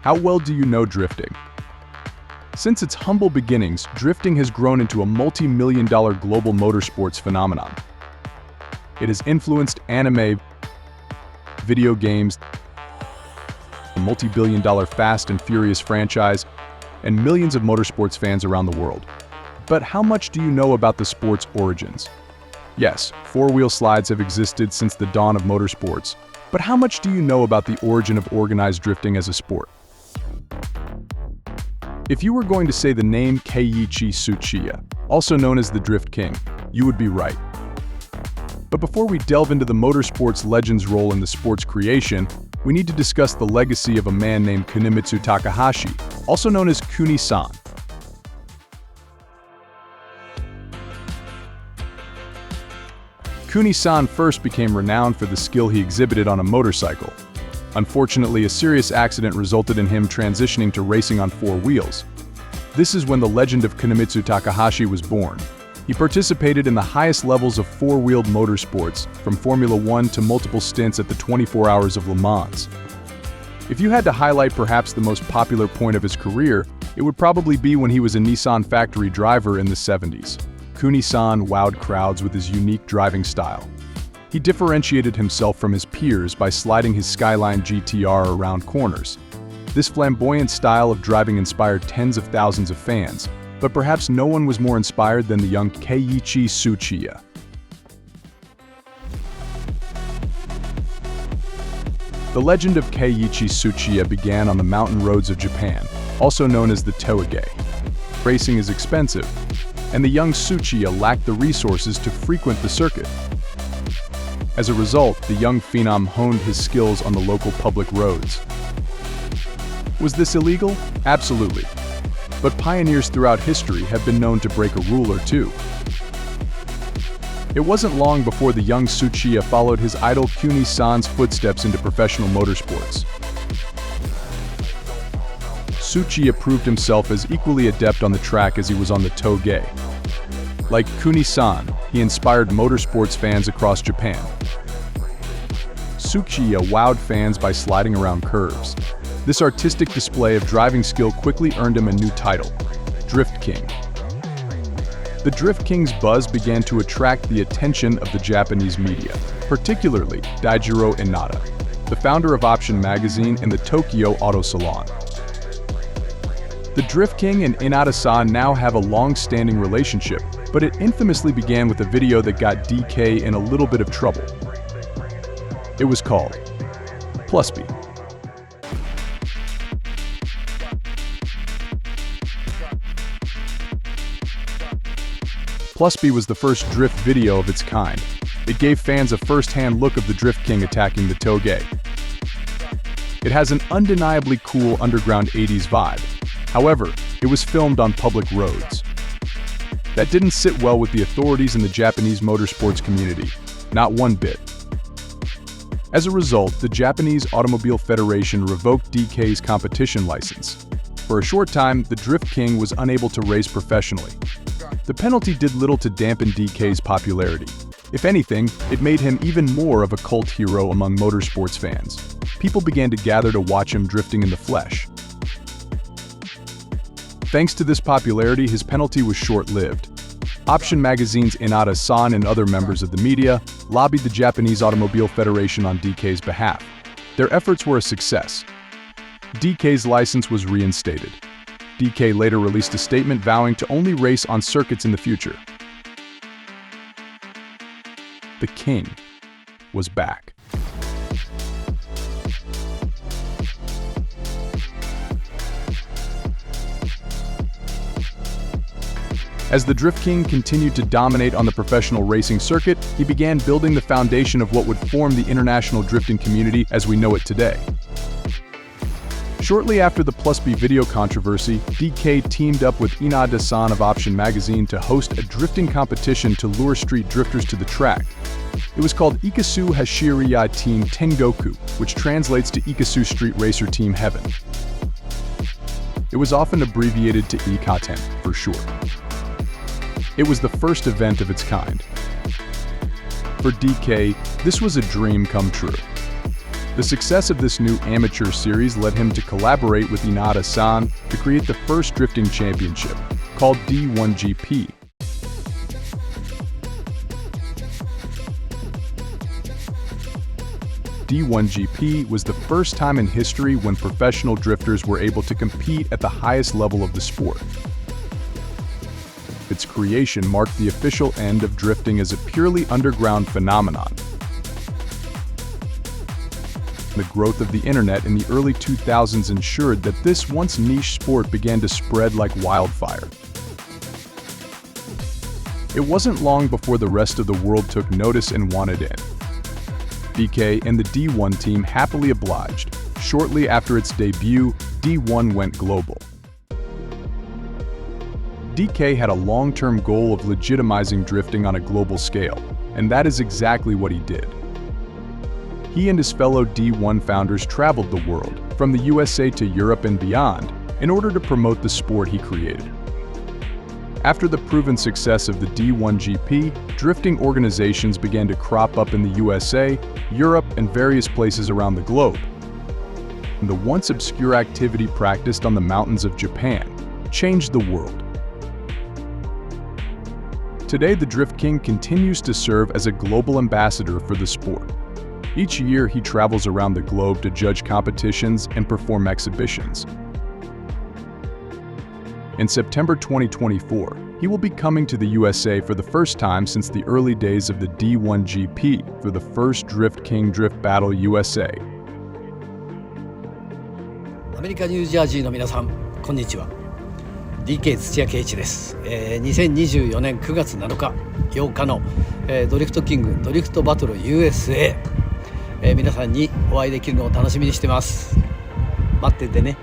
How well do you know drifting? Since its humble beginnings, drifting has grown into a multi-million-dollar global motorsports phenomenon. It has influenced anime, video games, a multi-billion-dollar Fast and Furious franchise, and millions of motorsports fans around the world. But how much do you know about the sport's origins? Yes, four-wheel slides have existed since the dawn of motorsports, but how much do you know about the origin of organized drifting as a sport? If you were going to say the name Keiichi Tsuchiya, also known as the Drift King, you would be right. But before we delve into the motorsports legend's role in the sport's creation, we need to discuss the legacy of a man named Kunimitsu Takahashi, also known as Kuni-san. Kuni-san first became renowned for the skill he exhibited on a motorcycle. Unfortunately, a serious accident resulted in him transitioning to racing on four wheels. This is when the legend of Kunimitsu Takahashi was born. He participated in the highest levels of four-wheeled motorsports, from Formula One to multiple stints at the 24 Hours of Le Mans. If you had to highlight perhaps the most popular point of his career, it would probably be when he was a Nissan factory driver in the 70s. Kuni-san wowed crowds with his unique driving style. He differentiated himself from his peers by sliding his Skyline GTR around corners. This flamboyant style of driving inspired tens of thousands of fans, but perhaps no one was more inspired than the young Keiichi Tsuchiya. The legend of Keiichi Tsuchiya began on the mountain roads of Japan, also known as the Toege. Racing is expensive, and the young Tsuchiya lacked the resources to frequent the circuit. As a result, the young phenom honed his skills on the local public roads. Was this illegal? Absolutely. But pioneers throughout history have been known to break a rule or two. It wasn't long before the young Tsuchiya followed his idol Kuni-san's footsteps into professional motorsports. Tsuchiya proved himself as equally adept on the track as he was on the Toge. Like Kuni-san, he inspired motorsports fans across Japan. Tsuchiya wowed fans by sliding around curves. This artistic display of driving skill quickly earned him a new title, Drift King. The Drift King's buzz began to attract the attention of the Japanese media, particularly Daijiro Inada, the founder of Option magazine and the Tokyo Auto Salon. The Drift King and Inada-san now have a long-standing relationship, but it infamously began with a video that got DK in a little bit of trouble. It was called Pluspy. Pluspy was the first drift video of its kind. It gave fans a first-hand look of the Drift King attacking the Toge. It has an undeniably cool underground 80s vibe. However, it was filmed on public roads. That didn't sit well with the authorities in the Japanese motorsports community, not one bit. As a result, the Japanese Automobile Federation revoked DK's competition license. For a short time, the Drift King was unable to race professionally. The penalty did little to dampen DK's popularity. If anything, it made him even more of a cult hero among motorsports fans. People began to gather to watch him drifting in the flesh. Thanks to this popularity, his penalty was short-lived. Option magazine's Inada-san and other members of the media lobbied the Japanese Automobile Federation on DK's behalf. Their efforts were a success. DK's license was reinstated. DK later released a statement vowing to only race on circuits in the future. The King was back. As the Drift King continued to dominate on the professional racing circuit, he began building the foundation of what would form the international drifting community as we know it today. Shortly after the Pluspy video controversy, DK teamed up with Inada-san of Option magazine to host a drifting competition to lure street drifters to the track. It was called Ikasu Hashiriya Team Tengoku, which translates to Ikasu Street Racer Team Heaven. It was often abbreviated to Ikaten for short. It was the first event of its kind. For DK, this was a dream come true. The success of this new amateur series led him to collaborate with Inada-san to create the first drifting championship, called D1GP. D1GP was the first time in history when professional drifters were able to compete at the highest level of the sport. Its creation marked the official end of drifting as a purely underground phenomenon. The growth of the internet in the early 2000s ensured that this once niche sport began to spread like wildfire. It wasn't long before the rest of the world took notice and wanted in. DK and the D1 team happily obliged. Shortly after its debut, D1 went global. DK had a long-term goal of legitimizing drifting on a global scale, and that is exactly what he did. He and his fellow D1 founders traveled the world, from the USA to Europe and beyond, in order to promote the sport he created. After the proven success of the D1GP, drifting organizations began to crop up in the USA, Europe, and various places around the globe. And the once obscure activity practiced on the mountains of Japan changed the world. Today, the Drift King continues to serve as a global ambassador for the sport. Each year, he travels around the globe to judge competitions and perform exhibitions. In September 2024, he will be coming to the USA for the first time since the early days of the D1GP for the first Drift King Drift Battle USA. アメリカニュージャージーの皆さん、こんにちは。DK 土屋圭一です。2024年9月7日、8日の、ドリフトキングドリフトバトル USA、皆さんにお会いできるのを楽しみにしてます。待っててね。